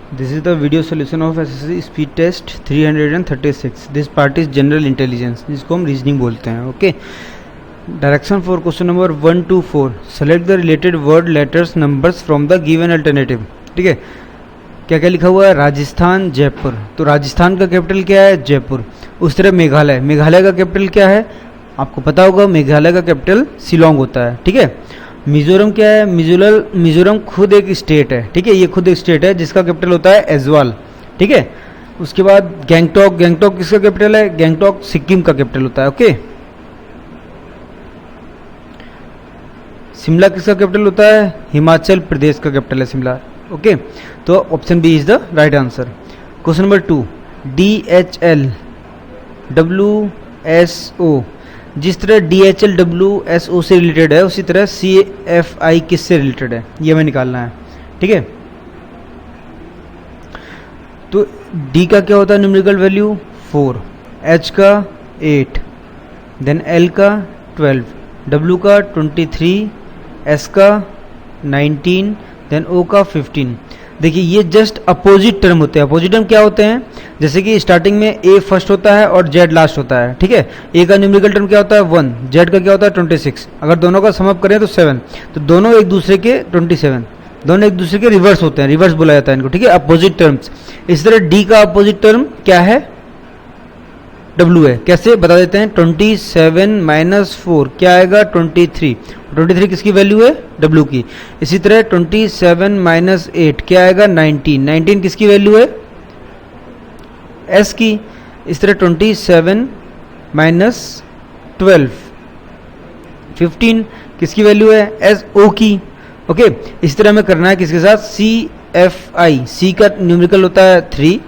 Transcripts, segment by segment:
This is the video solution of SSC speed test 336. This part is general intelligence, जिसको हम reasoning बोलते हैं. Okay, direction for question number 1 to 4. Select the related word letters numbers from the given alternative. ठीक है, क्या क्या लिखा हुआ है? राजस्थान, जयपुर. तो राजस्थान का कैपिटल क्या है? जयपुर. उस तरह मेघालय, मेघालय का कैपिटल क्या है? आपको पता होगा, मेघालय का कैपिटल शिलोंग होता है. ठीक है. मिजोरम क्या है? मिजोरम खुद एक स्टेट है. ठीक है, ये खुद एक स्टेट है जिसका कैपिटल होता है ऐजवाल. ठीक है. उसके बाद गैंगटॉक, गैंगटॉक किसका कैपिटल है? गैंगटॉक सिक्किम का कैपिटल होता है. ओके. शिमला किसका कैपिटल होता है? हिमाचल प्रदेश का कैपिटल है शिमला. ओके. तो option B is the right answer. Question number 2. DHL WSO, जिस तरह DHL WSO से रिलेटेड है उसी तरह CFI किससे रिलेटेड है, ये हमें निकालना है. ठीक है. तो D का क्या होता है? न्यूमेरिकल वैल्यू 4, H का 8, देन L का 12, W का 23, S का 19, देन O का 15. देखिए, ये जस्ट अपोजिट टर्म होते हैं. अपोजिट टर्म क्या होते हैं? जैसे कि स्टार्टिंग में A फर्स्ट होता है और Z लास्ट होता है. ठीक है. A का न्यूमेरिकल टर्म क्या होता है? 1. Z का क्या होता है? 26. अगर दोनों का सम अप करें तो 7. तो दोनों एक दूसरे के 27, दोनों एक दूसरे के रिवर्स होते हैं. रिवर्स बोला जाता है इनको. ठीक है, अपोजिट टर्म्स. इस तरह D का अपोजिट टर्म क्या है? W है. कैसे बता देते हैं? 27 - 4 क्या आएगा? 23. 23 किसकी वैल्यू है? W की. इसी तरह 27 - 8 क्या आएगा? 19. 19 किसकी वैल्यू है? S की. इस तरह 27 - 12 15 किसकी वैल्यू है? SO की. ओके. इस तरह हमें करना है किसके साथ? CFI. C का न्यूमेरिकल होता है 3,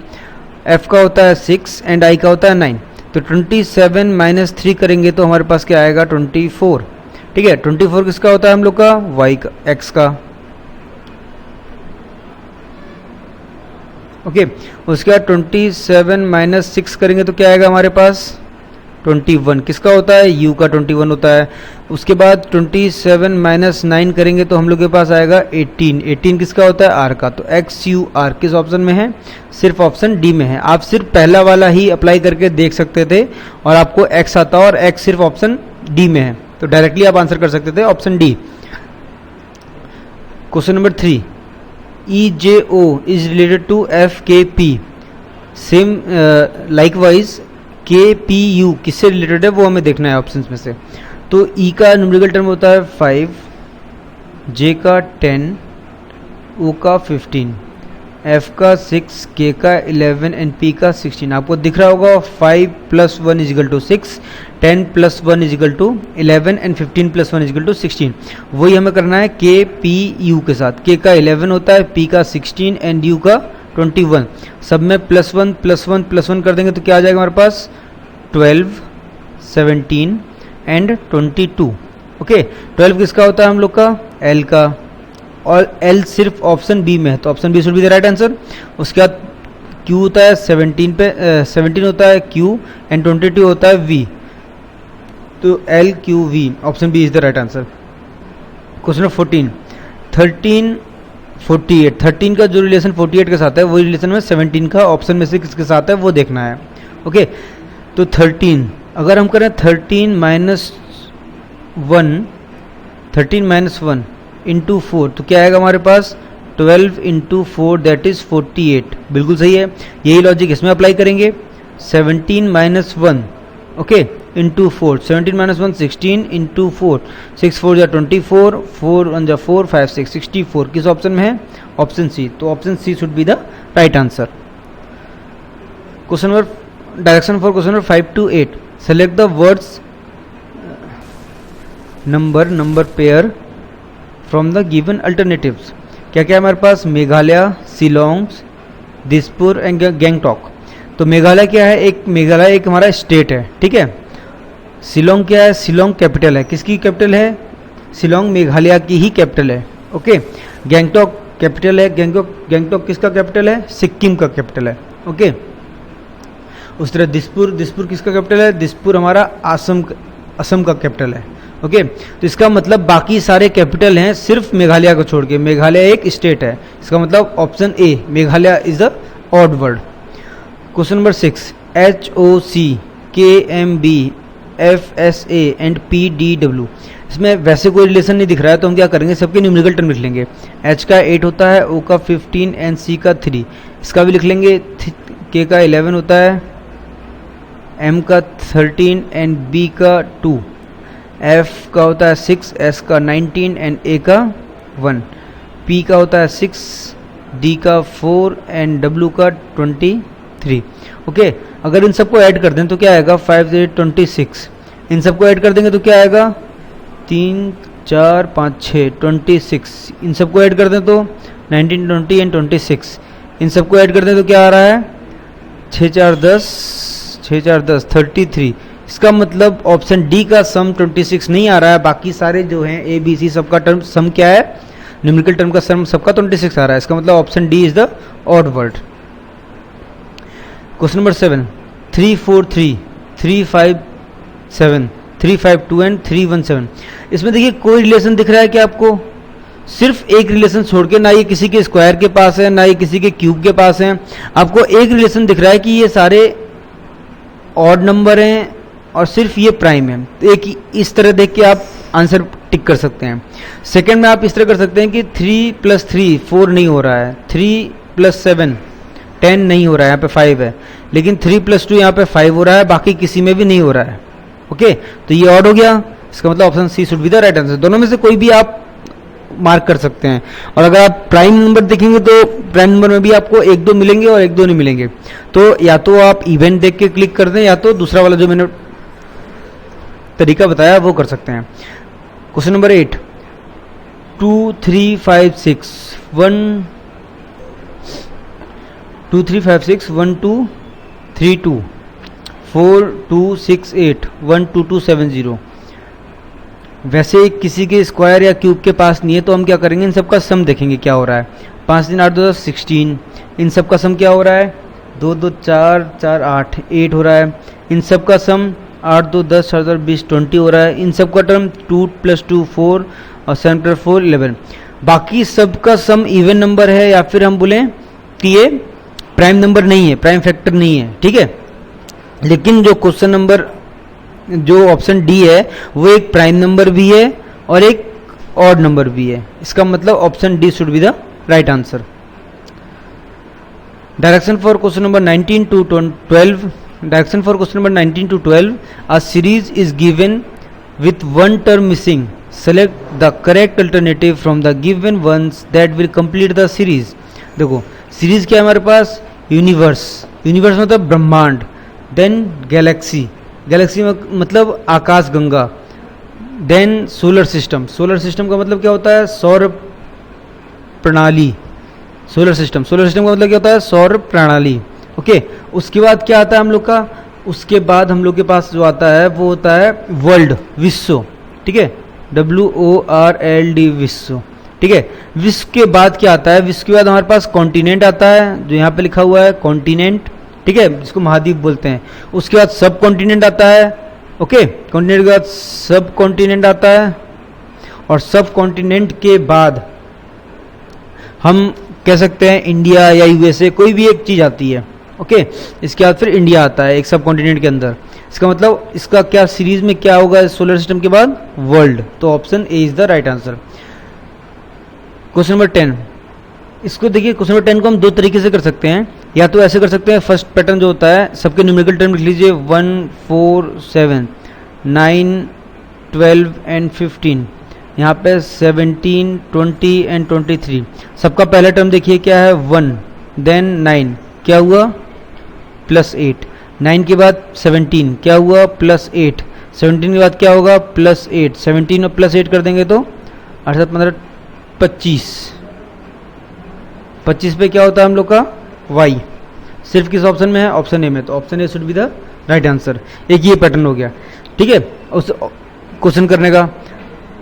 F का होता है 6 एंड I का होता है 9. तो 27 - 3 करेंगे तो हमारे पास क्या आएगा? 24. ठीक है. 24 किसका होता है हम लोग का? Y का, X का. ओके. उसके बाद 27 - 6 करेंगे तो क्या आएगा हमारे पास? 21. किसका होता है? U का 21 होता है. उसके बाद 27 - 9 करेंगे तो हम लोग के पास आएगा 18. 18 किसका होता है? R का. तो XUR किस ऑप्शन में है? सिर्फ ऑप्शन डी में है. आप सिर्फ पहला वाला ही अप्लाई करके देख सकते थे और आपको X आता और X सिर्फ ऑप्शन डी में है, तो डायरेक्टली आप आंसर कर सकते थे option D. Question number 3. EJO is related to FKP. Same likewise KPU किससे रिलेटेड है वो हमें देखना है ऑप्शंस में से. तो E का न्यूमेरिकल टर्म होता है 5, J का 10, O का 15, F का 6, K का 11 एंड P का 16. आपको दिख रहा होगा 5 + 1 = 6, 10 + 1 = 11 एंड 15 + 1 = 16. वही हमें करना है KPU के साथ. K का 11 होता है, P का 16 एंड U का 21. सब में +1 +1 +1 कर देंगे तो क्या आ जाएगा हमारे पास? 12, 17 एंड 22. ओके. 12 किसका होता है हम लोग का? L का. और L सिर्फ ऑप्शन बी में है, तो option B should be the right answer. उसके बाद Q होता है 17 होता है Q एंड 22 होता है V. तो LQV option B is the right answer. Question number 14. 13 48. 13 का जो रिलेशन 48 के साथ है वही रिलेशन में 17 का ऑप्शन में से किसके साथ है वो देखना है. ओके. तो 13 अगर हम करें 13 - 1 इंटू 4 तो क्या आएगा हमारे पास? 12 × 4 दैट इज 48. बिल्कुल सही है. यही लॉजिक इसमें अप्लाई करेंगे. 17 - 1 ओके इंटू 4. 17 - 1 16 इंटू 4. 6 4 = 24, 4 1 = 4, 5 6 64. किस ऑप्शन में है? Option C. तो option C should be the right answer. Question number direction for question number 5 to 8. Select the words number pair from the given alternatives. क्या क्या हमारे पास? मेघालय, शिलोंग, दिसपुर एंड गैंगटॉक. तो मेघालय क्या है? मेघालय एक हमारा स्टेट है. ठीक है. शिलोंग क्या है? शिलोंग कैपिटल है. किसकी कैपिटल है? शिलोंग मेघालय की ही कैपिटल है. ओके. गैंगटॉक कैपिटल है. गैंगटॉक किसका कैपिटल है? सिक्किम का कैपिटल है. ओके. उस तरह दिसपुर किसका कैपिटल है? दिसपुर हमारा असम का कैपिटल है. ओके, तो इसका मतलब बाकी सारे कैपिटल हैं सिर्फ मेघालय को छोड़ के। मेघालय एक स्टेट है, इसका मतलब option A Meghalaya is the odd word. Question number 6, HOC, KMB, FSA and PDW, इसमें वैसे कोई रिलेशन नहीं दिख रहा है तो हम क्या करेंगे, सबके न्यूमेरिकल टर्म लिख लेंगे। H का 8 होता है, O का 15 एंड C का 3, इसका भी लिख लेंगे। K का 11 होता है, M का 13 एंड B का 2, F का होता है 6, S का 19 एंड A का 1, P का होता है 6, D का 4 एंड W का 23। ओके, अगर इन सबको ऐड कर दें तो क्या आएगा, 5 8 26। इन सबको ऐड कर देंगे तो क्या आएगा, 3 4 5 6 26। इन सबको ऐड कर दें तो 19 20 एंड 26। इन सबको ऐड कर दें तो क्या आ रहा है, 6 4 10 6 4 10 33। इसका मतलब ऑप्शन डी का सम 26 नहीं आ रहा है, बाकी सारे जो हैं ए बी सी सबका टर्म सम क्या है, न्यूमेरिकल टर्म का सम सबका 26 आ रहा है। इसका मतलब option D is the odd word. Question number 7, 3 4 3 3 5 7 3 5 2 and 3 1 7। इसमें देखिए कोई रिलेशन दिख रहा है क्या आपको, सिर्फ एक रिलेशन छोड़ के, ना ये किसी के स्क्वायर के पास है ना ये किसी के क्यूब के पास है, आपको एक रिलेशन दिख रहा है कि ये सारे ऑड नंबर हैं और सिर्फ ये प्राइम है। तो एक इस तरह देख के आप आंसर टिक कर सकते हैं। सेकंड में आप इस तरह कर सकते हैं कि 3 + 3 4 नहीं हो रहा है, 3 + 7 10 नहीं हो रहा है, यहाँ पे 5 है, लेकिन 3 + 2 यहाँ पे 5 हो रहा है, बाकी किसी में भी नहीं हो रहा है। ओके, तो ये ऑड हो गया, इसका मतलब option C should be the right answer. दोनों में से कोई भी आप मार्क कर सकते हैं। और अगर आप प्राइम नंबर देखेंगे तो प्राइम नंबर में भी आपको 1 2 मिलेंगे और 1 2 नहीं मिलेंगे, तो या तो आप इवेंट देख के क्लिक कर दें या तो दूसरा वाला जो मैंने तरीका बताया वो कर सकते हैं। Question number 8, 2 3 5 6 1 2 3 5 6 1 2 3 2 4 2 6 8 1 2 2 7 0। वैसे किसी के स्क्वायर या क्यूब के पास नहीं है तो हम क्या करेंगे, इन सबका सम देखेंगे क्या हो रहा है। 5 3 8 2 16, इन सब का सम क्या हो रहा है, 2 2 4 4 8 8 हो रहा है। इन सब का सम 8 2 10 4 20 20 हो रहा है। इन सब का टर्म 2 + 2 4 और 7 + 4 11। बाकी सबका सम इवन नंबर है या फिर हम बोलें कि ये प्राइम नंबर नहीं है, प्राइम फैक्टर नहीं है, ठीक है। लेकिन जो क्वेश्चन नंबर जो ऑप्शन डी है वो एक प्राइम नंबर भी है और एक ऑड नंबर भी है। इसका मतलब option D should be the right answer. Direction for question number 19 to 12, direction for question number 19 to 12, a series is given with one term missing, select the correct alternative from the given ones that will complete the series। देखो series क्या है हमारे पास, universe, universe मतलब ब्रह्मांड, then galaxy, galaxy मतलब आकाश गंगा, then solar system, solar system का मतलब क्या होता है, सौर प्रणाली, सोलर सिस्टम, सोलर सिस्टम का मतलब क्या होता है, सौर प्रणाली। ओके, उसके बाद क्या आता है हम लोग का, उसके बाद हम लोग के पास जो आता है वो होता है वर्ल्ड, विश्व, ठीक है, WORLD, विश्व, ठीक है। विश्व के बाद क्या आता है, विश्व के बाद हमारे पास कॉन्टिनेंट आता है जो यहाँ पे लिखा हुआ है कॉन्टिनेंट, ठीक है, जिसको महाद्वीप बोलते हैं। उसके बाद सब कॉन्टिनेंट आता है, ओके, कॉन्टिनेंट के बाद सब कॉन्टिनेंट आता है, और सब कॉन्टिनेंट के बाद हम कह सकते हैं इंडिया या USA, कोई भी एक चीज़ आती है, ओके। इसके बाद फिर इंडिया आता है एक सब कॉन्टिनेंट के अंदर। इसका मतलब इसका क्या सीरीज में क्या होगा, सोलर सिस्टम के बाद वर्ल्ड, तो option A is the right answer. Question number 10, इसको देखिए, क्वेश्चन नंबर 10 को हम दो तरीके से कर सकते हैं, या तो ऐसे कर सकते हैं, फर्स्ट पैटर्न जो होता है सबके न्यूमेरिकल टर्म लिख लीजिए, 1 4 7 9 12 एंड 15, यहाँ पे 17 20 एंड 23। सबका पहला टर्म देखिए क्या है, 1, देन 9, क्या हुआ, +8, 9 के बाद 17, क्या हुआ, +8, 17 के बाद क्या होगा, +8, 17 और +8 कर देंगे तो 8 15 25, 25 पे क्या होता है हम लोग का y, सिर्फ किस ऑप्शन में है, ऑप्शन ए में, तो option A should be the right answer. एक ये पैटर्न हो गया, ठीक है, उस क्वेश्चन करने का।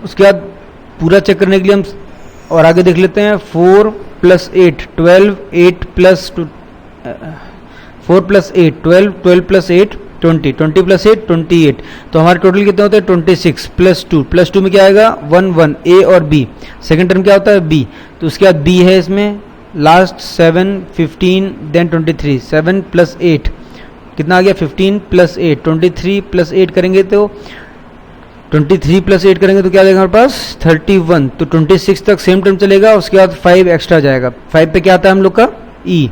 उसके बाद पूरा चेक करने के लिए हम और आगे देख लेते हैं, 4 + 8 12, 8 + 2 4 + 8 12, 12 + 8 20, 20 प्लस 8 28, तो हमारे टोटल कितने होते हैं 26 प्लस टू में क्या आएगा 1 1 ए और बी, सेकंड टर्म क्या होता है बी, तो उसके बाद बी है इसमें लास्ट 7 15 देन 23, 7 प्लस 8 कितना आ गया 15 प्लस 8 23 प्लस 8 करेंगे तो 23 प्लस 8 करेंगे तो क्या आ जाएगा हमारे पास 31, तो 26 तक सेम टर्म चलेगा, उसके बाद 5 एक्स्ट्रा जाएगा, 5 पे क्या आता है हम लोग का ई,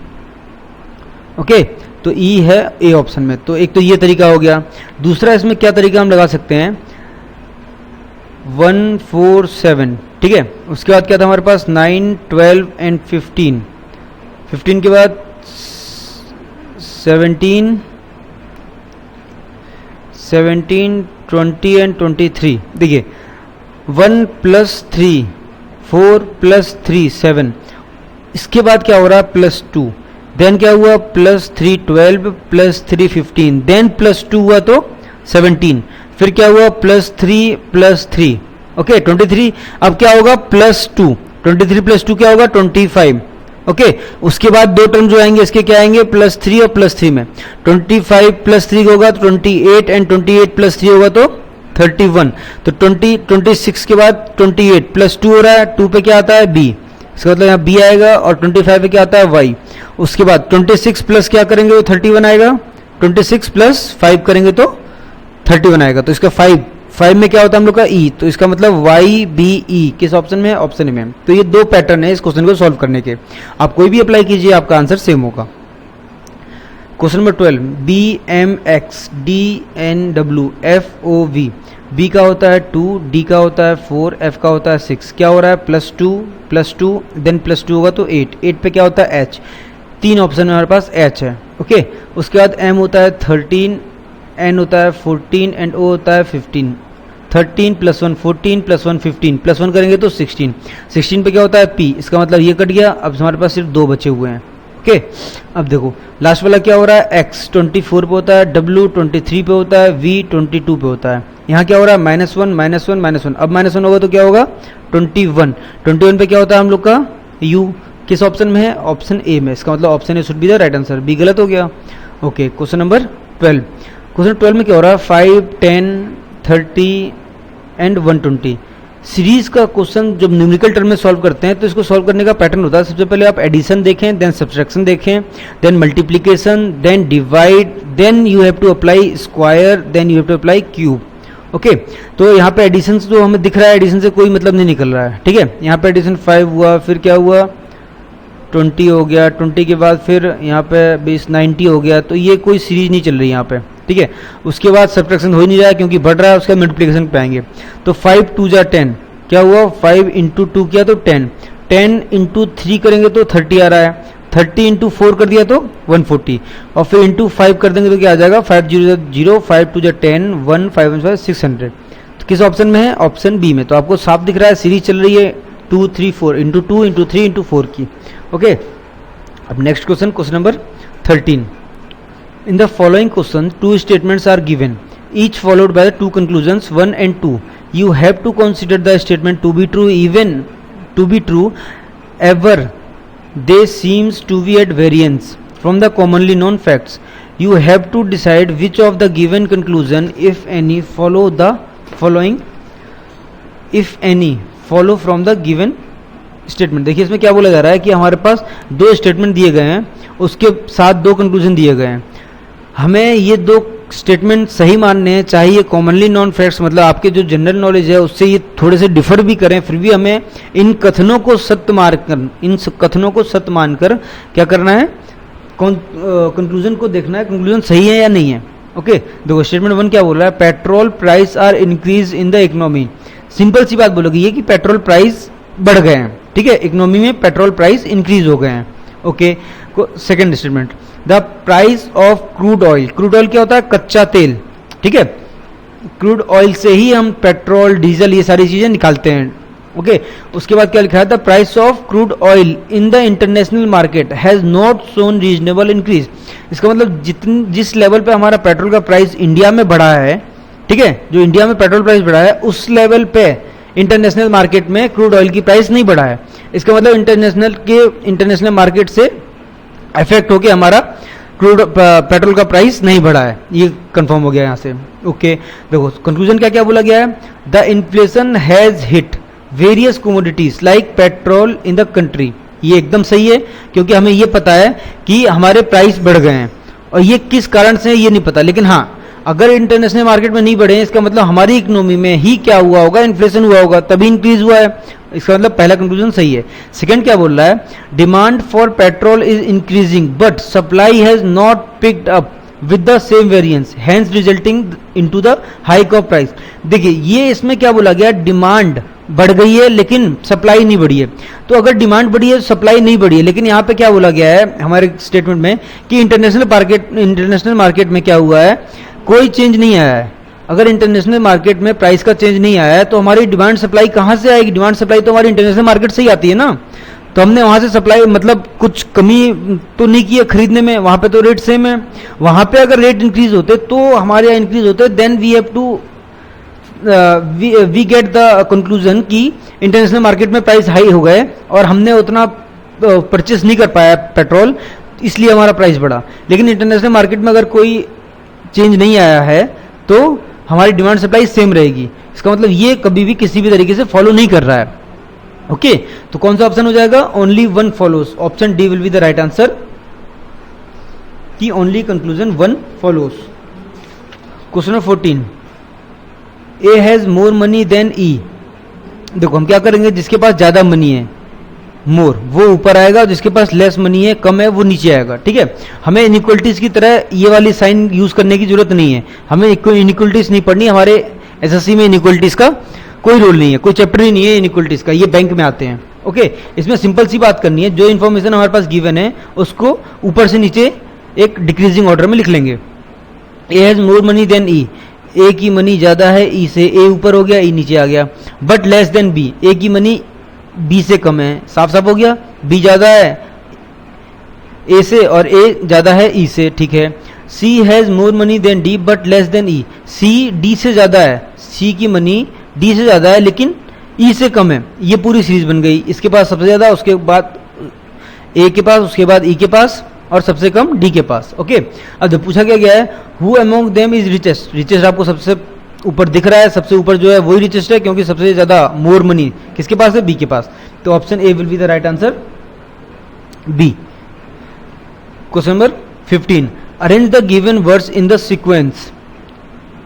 ओके, तो ई है ए ऑप्शन में। तो एक तो ये तरीका हो गया। दूसरा इसमें क्या तरीका हम लगा सकते हैं 1 4 7, ठीक है, उसके बाद क्या था हमारे पास 9 12 एंड 15, 15 के बाद 17 20 एंड 23, देखिए 1 प्लस 3 4 प्लस 3 7, इसके बाद क्या हो रहा है +2, देन क्या हुआ +3 12 +3 15, देन +2 हुआ तो 17, फिर क्या हुआ +3 ओके 23, अब क्या होगा +2, 23 +2 क्या होगा 25, ओके, उसके बाद दो टर्म जो आएंगे इसके क्या आएंगे +3 और +3 में, 25 +3 होगा तो 28 एंड 28 +3 होगा तो 31, तो 26 के बाद 28 +2 हो रहा है, 2 पे क्या आता है b, इसका मतलब यहाँ b आएगा, और 25 पे क्या आता है y, उसके बाद 26 प्लस क्या करेंगे तो 31 आएगा, 26 प्लस 5 करेंगे तो 31 आएगा, तो इसका 5 में क्या होता है हम लोग का e, तो इसका मतलब y b e किस ऑप्शन में है, ऑप्शन में। तो ये दो पैटर्न है इस क्वेश्चन को सॉल्व करने के, आप कोई भी अप्लाई कीजिए आपका आंसर सेम होगा। Question number 12, B M X D N W F O V, B का होता है 2, डी का होता है 4, एफ का होता है 6, क्या हो रहा है +2 देन +2 होगा तो 8 पे क्या होता है एच, तीन ऑप्शन में हमारे पास एच है, ओके, उसके बाद एम होता है 13, एन होता है 14 एंड ओ होता है 15, 13 + 1 14 + 1 15, +1 करेंगे तो 16 पे क्या होता है पी, इसका मतलब ये कट गया, अब हमारे पास सिर्फ दो बचे हुए हैं, ओके। अब देखो लास्ट वाला क्या हो रहा है x 24 पे होता है, w 23 पे होता है, v 22 पे होता है, यहाँ क्या हो रहा है -1 अब -1 होगा तो क्या होगा 21 पे क्या होता है हम लोग का u, किस ऑप्शन में है, ऑप्शन ए में, इसका मतलब option A should be the right answer, B गलत हो गया, ओके। क्वेश्चन नंबर 12, क्वेश्चन 12 में क्या हो रहा है 5 10 30 एंड 120, सीरीज का क्वेश्चन जब न्यूमेरिकल टर्म में सॉल्व करते हैं तो इसको सॉल्व करने का पैटर्न होता है, सबसे पहले आप एडिशन देखें, देन सब्ट्रैक्शन देखें, then multiplication, then divide, then you have to apply square, then you have to apply cube, okay. तो यहाँ पे एडिशन जो हमें दिख रहा है एडिशन से कोई मतलब नहीं निकल रहा है, ठीक है, यहाँ पे एडिशन 5 हुआ, फिर क्या हुआ 20 हो गया, 20 के बाद फिर यहाँ पे 20 90 हो गया, तो ये कोई सीरीज नहीं चल रही यहाँ पे, ठीक है। उसके बाद सब्ट्रैक्शन हो ही नहीं रहा है क्योंकि बढ़ रहा है, उसका मल्टीप्लिकेशन पे आएंगे, तो 5 2 जा 10, क्या हुआ 5 × 2 किया तो 10 × 3 करेंगे तो 30 आ रहा है, 30 × 4 कर दिया तो 140, और फिर × 5 कर देंगे तो क्या आ जाएगा 5 0 0 5 2 जा 10 1 5 1 5 600, तो किस ऑप्शन में है, ऑप्शन बी में। तो आपको साफ दिख रहा है सीरीज चल रही है 2 3 4 × 2 × 3 × 4 की, ओके। अब next question, question number 13, in the following question 2 statements are given, each followed by the 2 conclusions 1 and 2, you have to consider the statement to be true even to be true ever they seems to be at variance from the commonly known facts, you have to decide which of the given conclusion if any follow the following, if any follow from the given statement. देखिए इसमें क्या बोला जा रहा है कि हमारे पास दो स्टेटमेंट दिए गए हैं, उसके साथ दो कंक्लूजन दिए गए हैं, हमें ये दो स्टेटमेंट सही मानने हैं, चाहे ये कॉमनली नॉन फैक्ट्स मतलब आपके जो जनरल नॉलेज है उससे ये थोड़े से डिफर भी करें, फिर भी हमें इन कथनों को सत्य मानकर क्या करना है, कंक्लूजन को देखना है कंक्लूजन सही है या नहीं है, ओके। देखो स्टेटमेंट 1 क्या बोल रहा है, petrol price are increase in the economy, simple सी बात बोलोगी ये कि पेट्रोल प्राइस बढ़ गए हैं, ठीक है, इकोनॉमी में पेट्रोल प्राइस इंक्रीज हो गए हैं, okay. Second statement, the price of crude oil, crude oil क्या होता है कच्चा तेल, ठीक है, क्रूड ऑयल से ही हम पेट्रोल डीजल ये सारी चीजें निकालते हैं, ओके। उसके बाद क्या लिखा है, the price of crude oil in the international market has not shown reasonable increase, इसका मतलब जिस लेवल पे हमारा पेट्रोल का प्राइस इंडिया में बढ़ा है, ठीक है, जो इंडिया में पेट्रोल प्राइस बढ़ा है उस लेवल पे इंटरनेशनल मार्केट में क्रूड ऑयल की प्राइस नहीं बढ़ा है, इसका मतलब इंटरनेशनल मार्केट से इफेक्ट होके हमारा क्रूड पेट्रोल का प्राइस नहीं बढ़ा है, ये कंफर्म हो गया यहाँ से। ओके देखो कंक्लूजन क्या क्या बोला गया है, the inflation has hit various commodities like petrol in the country. ये एकदम सही है क्योंकि हमें ये पता है कि हमारे प्राइस बढ़ गए हैं और ये किस कारण से ये नहीं पता, लेकिन हाँ अगर इंटरनेशनल मार्केट में नहीं बढ़े इसका मतलब हमारी इकोनॉमी में ही क्या हुआ होगा, इन्फ्लेशन हुआ होगा तभी इंक्रीज हुआ है, इसका मतलब पहला कंक्लूजन सही है। सेकंड क्या बोल रहा है, demand for petrol is increasing but supply has not picked up with the same variance hence resulting into the hike of price. देखिए ये इसमें क्या बोला गया, डिमांड बढ़ गई है लेकिन सप्लाई नहीं बढ़ी है। तो अगर डिमांड बढ़ी है सप्लाई नहीं बढ़ी है, लेकिन यहाँ पे क्या बोला गया है हमारे स्टेटमेंट में कि इंटरनेशनल मार्केट में क्या हुआ है, कोई चेंज नहीं आया है। अगर इंटरनेशनल मार्केट में प्राइस का चेंज नहीं आया है तो हमारी डिमांड सप्लाई कहाँ से आएगी, डिमांड सप्लाई तो हमारी इंटरनेशनल मार्केट से ही आती है ना। तो हमने वहाँ से सप्लाई मतलब कुछ कमी तो नहीं की है खरीदने में, वहाँ पे तो रेट सेम है। वहाँ पे अगर रेट इंक्रीज होते तो हमारे यहाँ इंक्रीज होते, then we have to we get the conclusion कि इंटरनेशनल मार्केट में प्राइस हाई हो गए और हमने उतना परचेस नहीं कर पाया पेट्रोल, इसलिए हमारा प्राइस बढ़ा। लेकिन इंटरनेशनल मार्केट में अगर कोई चेंज नहीं आया है तो हमारी डिमांड सप्लाई सेम रहेगी। इसका मतलब ये कभी भी किसी भी तरीके से फॉलो नहीं कर रहा है। ओके तो कौन सा ऑप्शन हो जाएगा, only one follows, option D will be the right answer कि only conclusion one follows. Question number 14, A has more money than E. देखो हम क्या करेंगे, जिसके पास ज्यादा मनी है मोर वो ऊपर आएगा, जिसके पास लेस मनी है कम है वो नीचे आएगा। ठीक है, हमें इनइक्वलिटीज की तरह ये वाली साइन यूज करने की जरूरत नहीं है, हमें इनइक्वलिटीज नहीं पढ़नी। हमारे एसएससी में इनइक्वलिटीज का कोई रोल नहीं है, कोई चैप्टर ही नहीं है इनइक्वलिटीज का, ये बैंक में आते हैं। ओके इसमें सिंपल सी बात करनी है, जो इन्फॉर्मेशन हमारे पास गिवन है उसको ऊपर से नीचे एक डिक्रीजिंग ऑर्डर में लिख लेंगे। A has more money than E, A की मनी ज्यादा है ई से, ए ऊपर हो गया ई नीचे आ गया। बट लेस देन बी, ए की मनी बी से कम है, साफ साफ हो गया, बी ज्यादा है ए से और ए ज्यादा है ई से। ठीक है, C has more money than D but less than E, C D से ज्यादा है, सी की मनी डी से ज्यादा है लेकिन ई से कम है। ये पूरी सीरीज बन गई, इसके पास सबसे ज्यादा, उसके बाद ए के पास, उसके बाद ई के पास और सबसे कम डी के पास। ओके अब जब पूछा क्या गया है, who among them is richest, richest आपको सबसे ऊपर दिख रहा है, सबसे ऊपर जो है वही रिचेस्ट है क्योंकि सबसे ज्यादा मोर मनी किसके पास है, बी के पास। तो option A will be the right answer, B. Question number 15, arrange the given words in the sequence,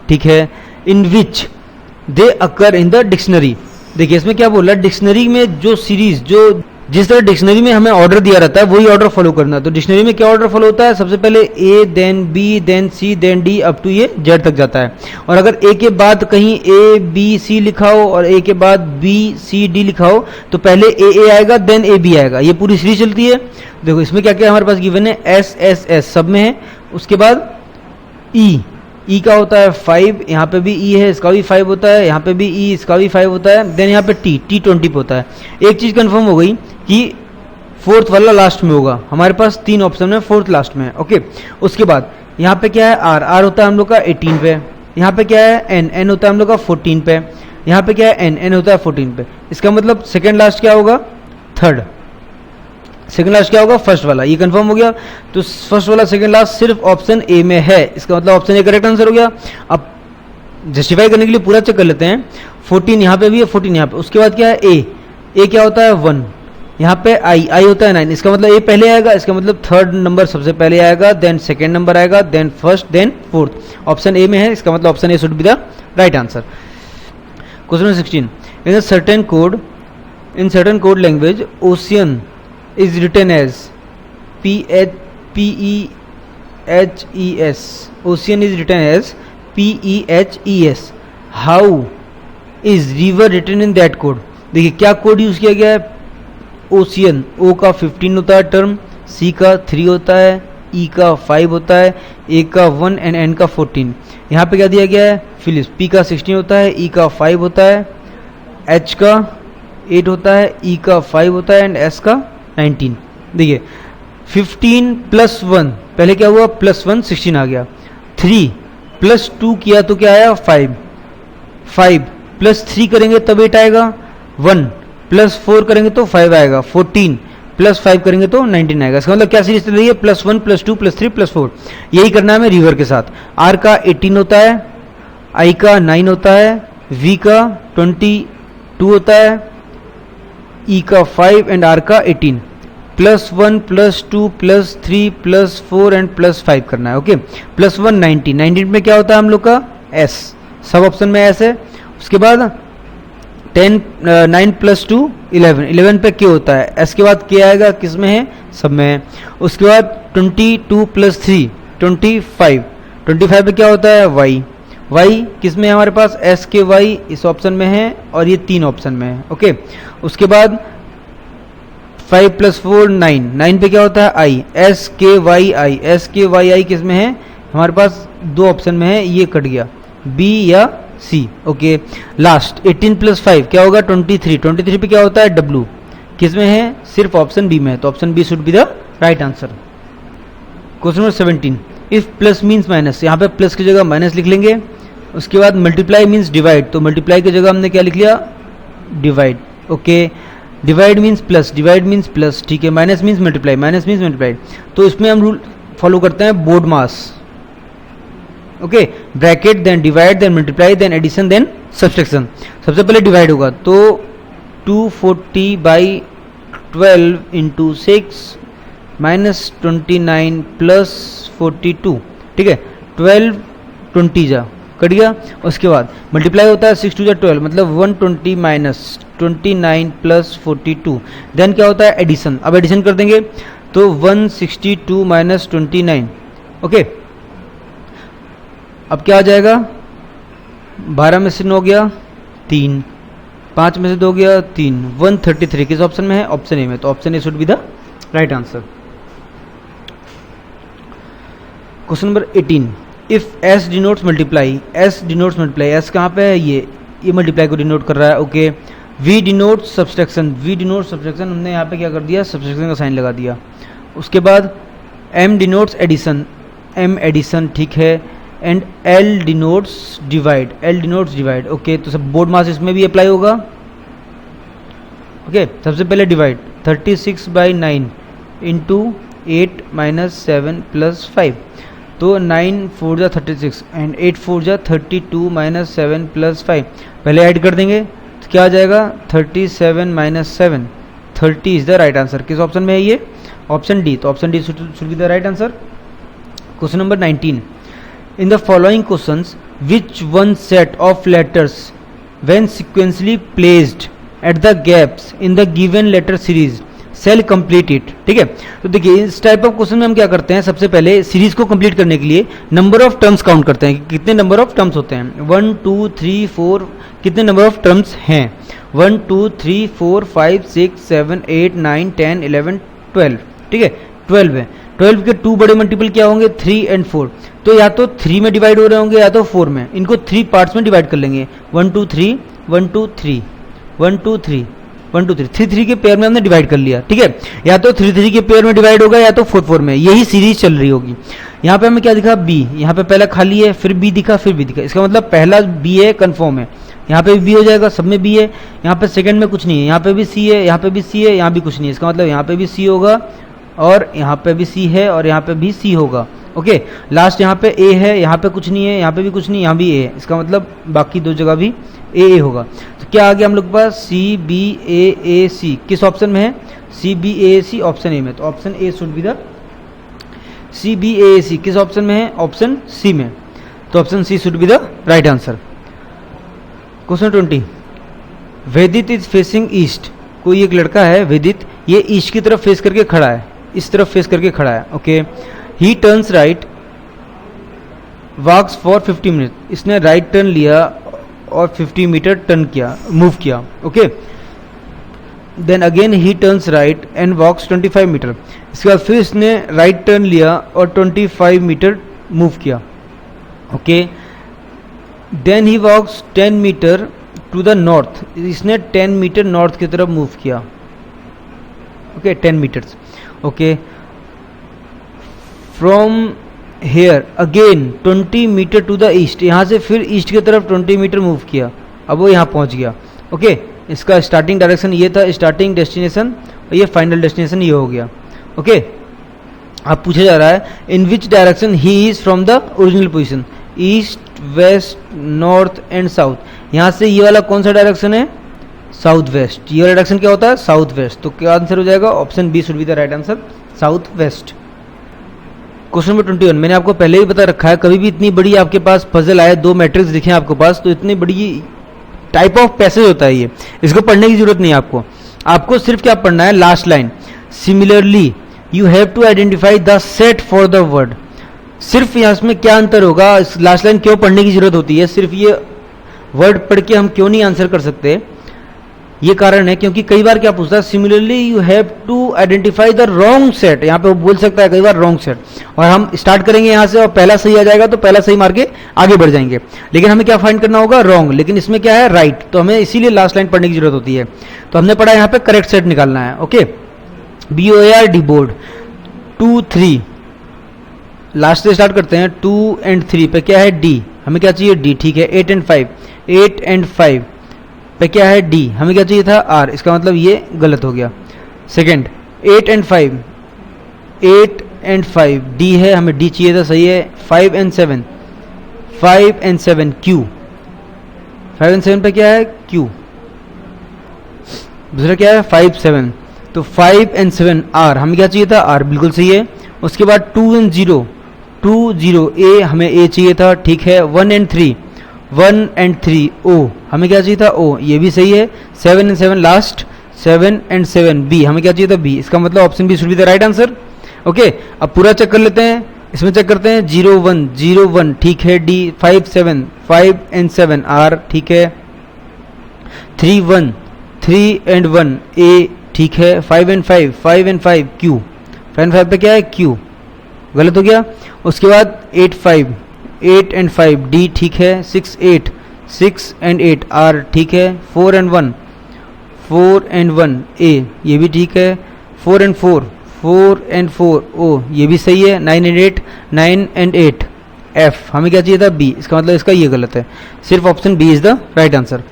ठीक है, in which they occur in the dictionary. देखिए इसमें क्या बोल रहा है, डिक्शनरी में जो सीरीज, जो जिस तरह डिक्शनरी में हमें ऑर्डर दिया रहता है वही ऑर्डर फॉलो करना। तो डिक्शनरी में क्या ऑर्डर फॉलो होता है, सबसे पहले A then B then C then D up to ये जेड तक जाता है। और अगर ए के बाद कहीं ए बी सी लिखा हो और ए के बाद बी सी डी लिखा हो तो पहले ए आएगा देन ए बी आएगा, ये पूरी सीरीज चलती है। देखो इसमें क्या क्या हमारे पास गिवन है, एस एस एस सब में है, उसके बाद ई, ई का होता है 5, यहाँ पे भी ई है इसका भी 5 होता है, यहाँ पे भी ई इसका भी 5 होता है, देन यहाँ पे टी 20 पे होता है। एक चीज कंफर्म हो गई कि फोर्थ वाला लास्ट में होगा, हमारे पास 3 ऑप्शन है, फोर्थ लास्ट में है। ओके उसके बाद यहाँ पे क्या है, आर, आर होता है हम लोग का 18 पे, यहाँ पे क्या है एन, एन होता है हम लोग का 14 पे, यहाँ पे क्या है एन, एन होता है 14 पे। इसका मतलब सेकेंड लास्ट क्या होगा, थर्ड, सेकंड लास्ट क्या होगा, फर्स्ट वाला। ये कंफर्म हो गया, तो फर्स्ट वाला सेकंड लास्ट सिर्फ ऑप्शन ए में है, इसका मतलब ऑप्शन ए करेक्ट आंसर हो गया। अब जस्टिफाई करने के लिए पूरा चेक कर लेते हैं, 14 यहाँ पे भी है, 14 यहाँ पे, उसके बाद क्या है ए, ए क्या होता है 1, यहाँ पे आई, आई होता है 9, इसका मतलब ए पहले आएगा, इसका मतलब थर्ड नंबर सबसे पहले आएगा, देन सेकेंड नंबर आएगा, then first, then fourth. Option A में है, इसका मतलब option A should be the right answer. Question number 16, in a certain code, in certain code language ocean is written as P-E-H-E-S. Ocean is written as P-E-H-E-S. How is river written in that code? देखिए क्या code use किया गया है, ocean, ओ का 15 होता है term, सी का 3 होता है, ई का 5 होता है, ए का 1 एंड एन का 14। यहाँ पे क्या दिया गया है, फिलिप्स, पी का 16 होता है, ई का 5 होता है, एच का 8 होता है, ई का 5 होता है एंड एस का 19। देखिए 15 प्लस 1, पहले क्या हुआ प्लस 1 16 आ गया, 3 प्लस 2 किया तो क्या आया 5, 5 प्लस 3 करेंगे तब 8 आएगा, 1 प्लस 4 करेंगे तो 5 आएगा, 14 +5 करेंगे तो 19 आएगा। इसका मतलब क्या सीरीज चल रही है, +1 +2 +3 +4। यही करना है हमें रिवर के साथ। R का 18 होता है, I का 9 होता है, V का 22 होता है, E का 5 एंड R का 18। +1 +2 +3 +4 एंड +5 करना है। ओके, +1 19, 19 में क्या होता है हम लोग का S, सब ऑप्शन में S है। उसके बाद 9 + 2 11, 11 पे K होता है, S के बाद K आएगा, किस में है, सब में है। उसके बाद 22 + 3 25, 25 पे क्या होता है Y, Y किस में है हमारे पास, S के Y इस ऑप्शन में है और ये 3 ऑप्शन में है। ओके, उसके बाद 5 + 4 9, 9 पे क्या होता है I, S के Y I, S के Y I किस में है हमारे पास, 2 ऑप्शन में है, ये कट गया, B या C। ओके, लास्ट 18 + 5 क्या होगा 23, 23 पे क्या होता है W, किस में है, सिर्फ ऑप्शन B में है, तो option B should be the right answer. Question number 17, if plus means minus, यहाँ पे प्लस की जगह माइनस लिख लेंगे। उसके बाद मल्टीप्लाई मीन्स डिवाइड, तो मल्टीप्लाई की जगह हमने क्या लिख लिया, divide. Okay, divide means plus, divide means plus, ठीक है। Minus means multiply, minus means multiply. तो इसमें हम रूल फॉलो करते हैं BODMAS. Okay, bracket then divide then multiply then addition then subtraction. सबसे पहले डिवाइड होगा, तो 240/12 × 6 -29 + 42, ठीक है। 12 20 जा कट गया। उसके बाद मल्टीप्लाई होता है 6 × 2 = 12, मतलब 120 - 29 + 42। देन क्या होता है एडिशन, अब एडिशन कर देंगे तो 162 - 29। ओके, अब क्या आ जाएगा, 12 में से 9 गया 3, 5 में से 2 गया 3, 133 किस ऑप्शन में है, ऑप्शन ए में, तो option A should be the right answer. Question number 18, if S denotes multiply, S denotes multiply, S कहाँ पे है, ये मल्टीप्लाई को डिनोट कर रहा है। Okay, V denotes subtraction, V denotes subtraction, हमने यहाँ पे क्या कर दिया, सब्सट्रैक्शन का साइन लगा दिया। उसके बाद M denotes addition, M addition, ठीक है। And L denotes divide, L denotes divide. Okay, तो सब बोर्ड मास इसमें भी अप्लाई होगा। ओके, सबसे पहले डिवाइड 36/9 × 8 - 7 + 5, तो 9 4 जा 36 एंड 8 4 जा 32 - 7 + 5। पहले ऐड कर देंगे तो क्या आ जाएगा 37 - 7, 30 इज द राइट आंसर। किस ऑप्शन में है ये, ऑप्शन डी, तो option D should be the right answer. Question number 19, in the following questions which one set of letters when sequentially placed at the gaps in the given letter series shall complete it, ठीक है। तो देखिए इस type of question में हम क्या करते हैं, सबसे पहले सीरीज को कंप्लीट करने के लिए नंबर ऑफ टर्म्स काउंट करते हैं कि कितने नंबर ऑफ टर्म्स होते हैं, 1 2 3 4 कितने नंबर ऑफ टर्म्स हैं, 1 2 3 4 5 6 7 8 9 10 11 12, ठीक है 12 है। 12 के 2 बड़े मल्टीपल क्या होंगे 3 और 4, तो या तो 3 में डिवाइड हो रहे होंगे या तो 4 में, इनको 3 पार्ट्स में डिवाइड कर लेंगे, 1 2 3 1 2 3 1 2 3 1 2 3 3 3 के पेयर में हमने डिवाइड कर लिया, ठीक है। या तो 3 3 के पेयर में डिवाइड होगा या तो 4 4 में, यही सीरीज चल रही होगी। यहाँ पे हमें क्या दिखा B, यहाँ पे पहला खाली है, फिर B दिखा, फिर B दिखा, इसका मतलब पहला B है कंफर्म है, यहाँ पे भी B हो जाएगा, सब में B है। यहाँ पे सेकंड में कुछ नहीं है, यहाँ पे भी C है, यहाँ पे भी C है, यहाँ भी कुछ नहीं है, इसका मतलब यहाँ पे भी C होगा और यहाँ पे भी C है और यहाँ पे भी C होगा। ओके, लास्ट यहाँ पे A है, यहाँ पे कुछ नहीं है, यहाँ पे भी कुछ नहीं, यहाँ भी A है, इसका मतलब बाकी दो जगह भी A होगा। तो क्या आ गया हम लोग के पास C B A A C, किस ऑप्शन में है C B A C, option A में, तो option A should be the C B A C, किस ऑप्शन में है, ऑप्शन सी में, तो option C should be the right answer. Question 20, Vedit is facing east, कोई एक लड़का है वेदित, ये ईस्ट की तरफ फेस करके खड़ा है, इस तरफ फेस करके खड़ा है। Okay, he turns right walks for 50 minute, इसने राइट टर्न लिया और 50 मीटर टर्न किया, मूव किया। Okay, then again he turns right and walks 25 meter, इसके बाद फिर इसने राइट टर्न लिया और 25 मीटर मूव किया। Okay, then he walks 10 meter to the north, इसने 10 मीटर नॉर्थ की तरफ मूव किया। Okay, 10 meters. Okay, from here again 20 metre to the east, यहाँ से फिर ईस्ट की तरफ 20 मीटर मूव किया, अब वो यहाँ पहुँच गया। ओके, इसका स्टार्टिंग डायरेक्शन ये था, स्टार्टिंग डेस्टिनेशन और ये फाइनल डेस्टिनेशन ये हो गया। ओके, अब पूछा जा रहा है in which direction he is from the original position, east, west, north and south. यहाँ से ये वाला कौन सा डायरेक्शन है, साउथ वेस्ट। ये वाला डायरेक्शन क्या होता है, साउथ वेस्ट। तो क्या आंसर हो जाएगा, option B should be the right answer, south west. Question number 21, मैंने आपको पहले ही बता रखा है, कभी भी इतनी बड़ी आपके पास पजल आए, दो मैट्रिक्स दिखे आपके पास, तो इतनी बड़ी टाइप ऑफ पैसेज होता है ये, इसको पढ़ने की जरूरत नहीं है आपको। आपको सिर्फ क्या पढ़ना है, last line, similarly you have to identify the set for the word. सिर्फ यहाँ इसमें क्या अंतर होगा, इस लास्ट लाइन क्यों पढ़ने की जरूरत होती है, सिर्फ ये वर्ड पढ़ के हम क्यों नहीं आंसर कर सकते, ये कारण है क्योंकि कई बार क्या पूछता है, similarly you have to identify the wrong set. यहाँ पे वो बोल सकता है कई बार रॉन्ग सेट, और हम स्टार्ट करेंगे यहाँ से और पहला सही आ जाएगा तो पहला सही मार के आगे बढ़ जाएंगे, लेकिन हमें क्या फाइंड करना होगा, रॉन्ग। लेकिन इसमें क्या है, राइट। तो हमें इसीलिए लास्ट लाइन पढ़ने की जरूरत होती है। तो हमने पढ़ा यहाँ पे करेक्ट सेट निकालना है। ओके, BOARD बोर्ड 2 3, लास्ट से स्टार्ट करते हैं, 2 और 3 पे क्या है, D, हमें क्या चाहिए, D, ठीक है। 8 और 5, 8 और 5 पे क्या है, D, हमें क्या चाहिए था, R, इसका मतलब ये गलत हो गया। सेकंड 8 और 5, 8 और 5 D है, हमें D चाहिए था, सही है। 5 और 7, 5 और 7 Q, 5 और 7 पे क्या है, Q। दूसरा क्या है, 5 7, तो 5 और 7 R, हमें क्या चाहिए था, R, बिल्कुल सही है। उसके बाद 2 और 0, 2 0 A, हमें A चाहिए था, ठीक है। 1 और 3, 1 और 3 O, हमें क्या चाहिए था, O, ये भी सही है। 7 और 7 लास्ट, 7 और 7 B, हमें क्या चाहिए था, B, इसका मतलब option B should be the right answer. Okay, अब पूरा चेक कर लेते हैं, इसमें चेक करते हैं, 0 1 0 1, ठीक है, D। 5 7, 5 और 7 R, ठीक है। 3 1, 3 और 1 A, ठीक है। 5 और 5, 5 और 5 Q, 5 और 5 पे क्या है, Q, गलत हो गया। उसके बाद 8 5, 8 और 5 D, ठीक है। 6 8, 6 और 8 R, ठीक है। 4 और 1, 4 और 1 A, ये भी ठीक है। 4 और 4, 4 और 4 O, ये भी सही है। 9 और 8, 9 और 8 F, हमें क्या चाहिए था, B, इसका मतलब इसका ये गलत है, सिर्फ option B is the right answer.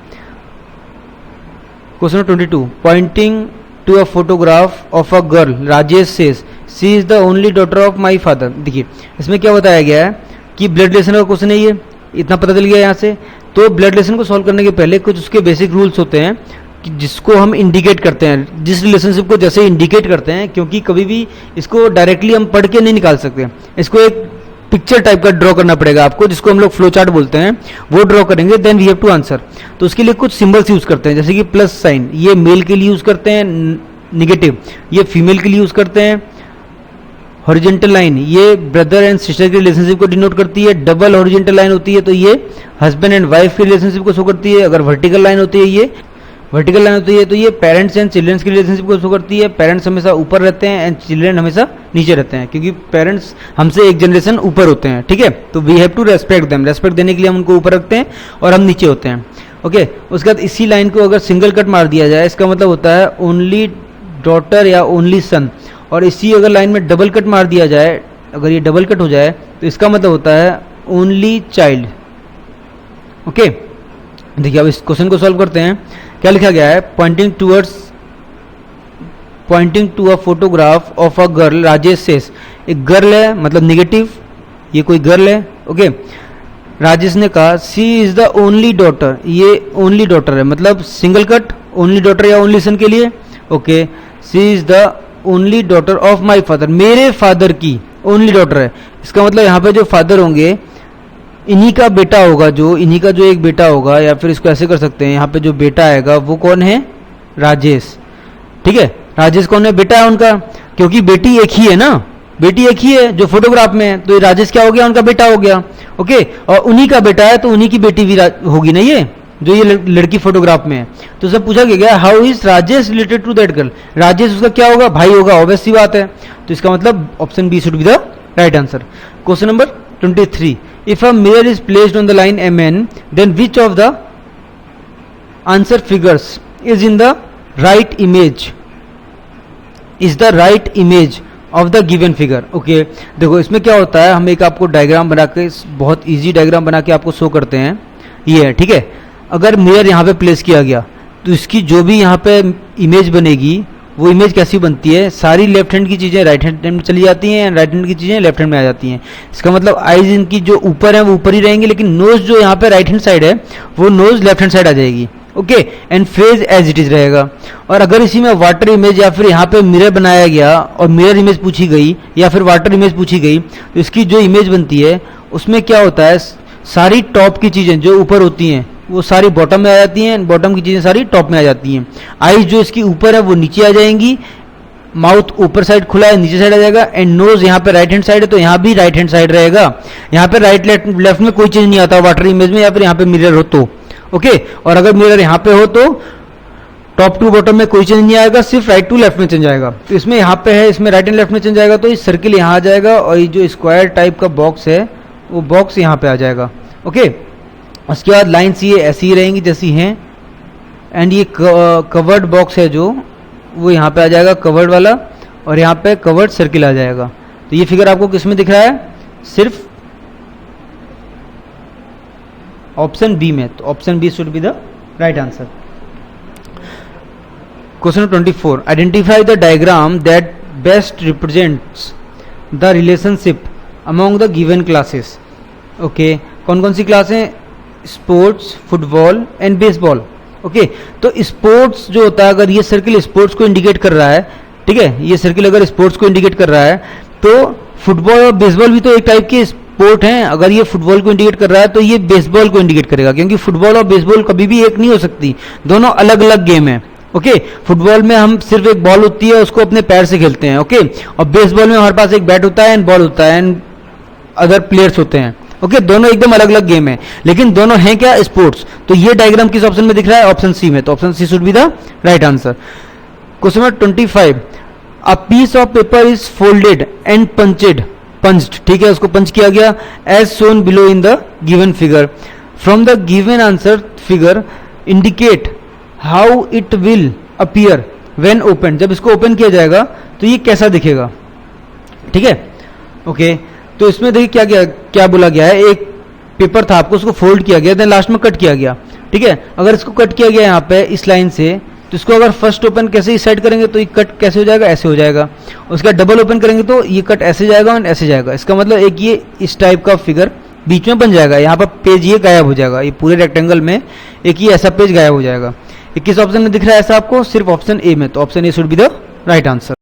Question 22, pointing to a photograph of a girl, Rajesh says she is the only daughter of my father. देखिए इसमें क्या बताया गया है कि ब्लड रिलेशन का क्वेश्चन है, ये इतना पता चल गया यहाँ से। तो ब्लड रिलेशन को सॉल्व करने के पहले कुछ उसके बेसिक रूल्स होते हैं कि जिसको हम इंडिकेट करते हैं, जिस रिलेशनशिप को जैसे इंडिकेट करते हैं, क्योंकि कभी भी इसको डायरेक्टली हम पढ़ के नहीं निकाल सकते, इसको एक पिक्चर टाइप का ड्रॉ करना पड़ेगा आपको, जिसको हम लोग फ्लो चार्ट बोलते हैं, वो ड्रॉ करेंगे, then we have to answer. तो उसके लिए कुछ सिंबल्स यूज करते हैं, जैसे कि प्लस साइन, ये मेल के लिए यूज करते हैं, निगेटिव ये फीमेल के लिए यूज करते हैं। हॉरिजेंटल लाइन ये ब्रदर एंड सिस्टर के रिलेशनशिप को डिनोट करती है। डबल हॉरिजेंटल लाइन होती है तो ये हस्बैंड एंड वाइफ के रिलेशनशिप को शो करती है। अगर वर्टिकल लाइन होती है, ये वर्टिकल लाइन होती है तो ये पेरेंट्स एंड चिल्ड्रंस की रिलेशनशिप को शो करती है। पेरेंट्स हमेशा ऊपर रहते हैं एंड चिल्ड्रन हमेशा नीचे रहते हैं, क्योंकि पेरेंट्स हमसे एक जनरेशन ऊपर होते हैं, ठीक है। तो we have to respect them, respect देने के लिए हम उनको ऊपर रखते हैं और हम नीचे होते हैं, ओके। उसके बाद इसी लाइन को अगर सिंगल कट मार दिया जाए, इसका मतलब होता है ओनली डॉटर या ओनली सन। और इसी अगर लाइन में डबल कट मार दिया जाए, अगर ये डबल कट हो जाए तो इसका मतलब होता है ओनली चाइल्ड, ओके। देखिए अब इस क्वेश्चन को सॉल्व करते हैं। क्या लिखा गया है, pointing to a photograph of a girl, Rajesh says, एक गर्ल है मतलब निगेटिव, ये कोई गर्ल है, ओके। राजेश ने कहा she is the only daughter, ये ओनली डॉटर है मतलब सिंगल कट, ओनली डॉटर या ओनली सन के लिए, okay. She is the only daughter of my father, मेरे फादर की ओनली डॉटर है। इसका मतलब यहाँ पे जो फादर होंगे इन्हीं का बेटा होगा, जो इन्हीं का जो एक बेटा होगा, या फिर इसको ऐसे कर सकते हैं, यहाँ पे जो बेटा आएगा वो कौन है, राजेश, ठीक है। राजेश कौन है, बेटा है उनका, क्योंकि बेटी एक ही है ना, बेटी एक ही है जो फोटोग्राफ में है, तो ये राजेश क्या हो गया, उनका बेटा हो गया, ओके। और उन्हीं का बेटा है तो उन्हीं की बेटी भी होगी ना, ये जो ये लड़की फोटोग्राफ में है। तो सब पूछा गया how is Rajesh related to that girl, Rajesh उसका क्या होगा, भाई होगा, ऑब्वियस सी बात है। तो इसका मतलब option B should be the right answer. Question number 23, if a mirror is placed on the line MN, then which of the answer figures is in the right image, is the right image of the given figure, okay। देखो इसमें क्या होता है, हम एक आपको diagram बना के, बहुत इजी डायग्राम बना के आपको शो करते हैं, ये है, ठीक है। अगर मिरर यहाँ पे प्लेस किया गया तो इसकी जो भी यहाँ पे इमेज बनेगी वो इमेज कैसी बनती है, सारी लेफ्ट हैंड की चीज़ें राइट हैंड में चली जाती हैं, राइट हैंड की चीज़ें लेफ्ट हैंड में आ जाती हैं। इसका मतलब आईज इनकी जो ऊपर है वो ऊपर ही रहेंगे, लेकिन नोज जो यहाँ पे राइट हैंड साइड है वो नोज लेफ्ट हैंड साइड आ जाएगी। Okay, and face as it is रहेगा। और अगर इसी में वाटर इमेज या फिर यहाँ पे मिरर बनाया गया और मिरर इमेज पूछी गई या फिर वाटर इमेज पूछी गई, तो इसकी जो इमेज बनती है उसमें क्या होता है, सारी टॉप की चीज़ें जो ऊपर होती हैं वो सारी बॉटम में आ जाती हैं, बॉटम की चीज़ें सारी टॉप में आ जाती हैं। आईज जो इसकी ऊपर है वो नीचे आ जाएंगी, माउथ ऊपर साइड खुला है नीचे साइड आ जाएगा, एंड नोज यहाँ पे राइट हैंड साइड है तो यहाँ भी राइट हैंड साइड रहेगा। यहाँ पे राइट लेफ्ट में कोई चीज़ नहीं आता वाटर इमेज में, या फिर यहाँ पे मिरर हो तो ओके। और अगर मिरर यहाँ पे हो तो टॉप टू बॉटम में कोई चेंज नहीं आएगा, सिर्फ राइट टू लेफ्ट में चेंज आएगा। तो इसमें यहाँ पे है, इसमें राइट एंड लेफ्ट में चेंज आएगा, तो इस सर्किल यहाँ आ जाएगा और ये जो स्क्वायर टाइप का बॉक्स है वो बॉक्स यहाँ पे आ जाएगा। ओके, उसके बाद लाइन्स ये ऐसी ही रहेंगी जैसी हैं, एंड ये कवर्ड बॉक्स है जो वो यहाँ पे आ जाएगा कवर्ड वाला, और यहाँ पे कवर्ड सर्किल आ जाएगा। तो ये फिगर आपको किस में दिख रहा है, सिर्फ ऑप्शन बी में, तो option B should be the right answer. Question 24, identify the diagram that best represents the relationship among the given classes. Okay, कौन कौन सी क्लासें, sports, football and baseball. Okay, तो स्पोर्ट्स जो होता है, अगर ये सर्किल स्पोर्ट्स को इंडिकेट कर रहा है, ठीक है, ये सर्किल अगर स्पोर्ट्स को इंडिकेट कर रहा है, तो फुटबॉल और बेसबॉल भी तो एक टाइप के स्पोर्ट हैं। अगर ये फुटबॉल को इंडिकेट कर रहा है तो ये बेसबॉल को इंडिकेट करेगा, क्योंकि फुटबॉल और बेसबॉल कभी भी एक नहीं हो सकती, दोनों अलग अलग गेम है। ओके, फुटबॉल में हम सिर्फ एक बॉल होती है, उसको अपने पैर से खेलते हैं। ओके, और बेसबॉल में हमारे पास एक बैट होता है एंड बॉल होता है एंड अदर प्लेयर्स होते हैं। ओके, दोनों एकदम अलग अलग गेम है, लेकिन दोनों हैं क्या, स्पोर्ट्स। तो ये डायग्राम किस ऑप्शन में दिख रहा है, ऑप्शन सी में, तो option C should be the right answer. Question number 25, a piece of paper is folded and punched, ठीक है, उसको पंच किया गया as shown below in the given figure. From the given answer figure indicate how it will appear when open. जब इसको open किया जाएगा तो ये कैसा दिखेगा, ठीक है। ओके, तो इसमें देखिए क्या बोला गया है, एक पेपर था, आपको उसको फोल्ड किया गया, देन लास्ट में कट किया गया, ठीक है। अगर इसको कट किया गया यहाँ पे इस लाइन से, तो इसको अगर फर्स्ट ओपन कैसे इस साइड करेंगे तो ये कट कैसे हो जाएगा, ऐसे हो जाएगा। उसका डबल ओपन करेंगे तो ये कट ऐसे जाएगा और ऐसे जाएगा। इसका मतलब एक ये इस टाइप का फिगर बीच में बन जाएगा, यहाँ पर पेज ये गायब हो जाएगा, ये पूरे रेक्टेंगल में एक ये ऐसा पेज गायब हो जाएगा। ये किस ऑप्शन में दिख रहा है ऐसा आपको, सिर्फ ऑप्शन ए में, तो option A should be the right answer.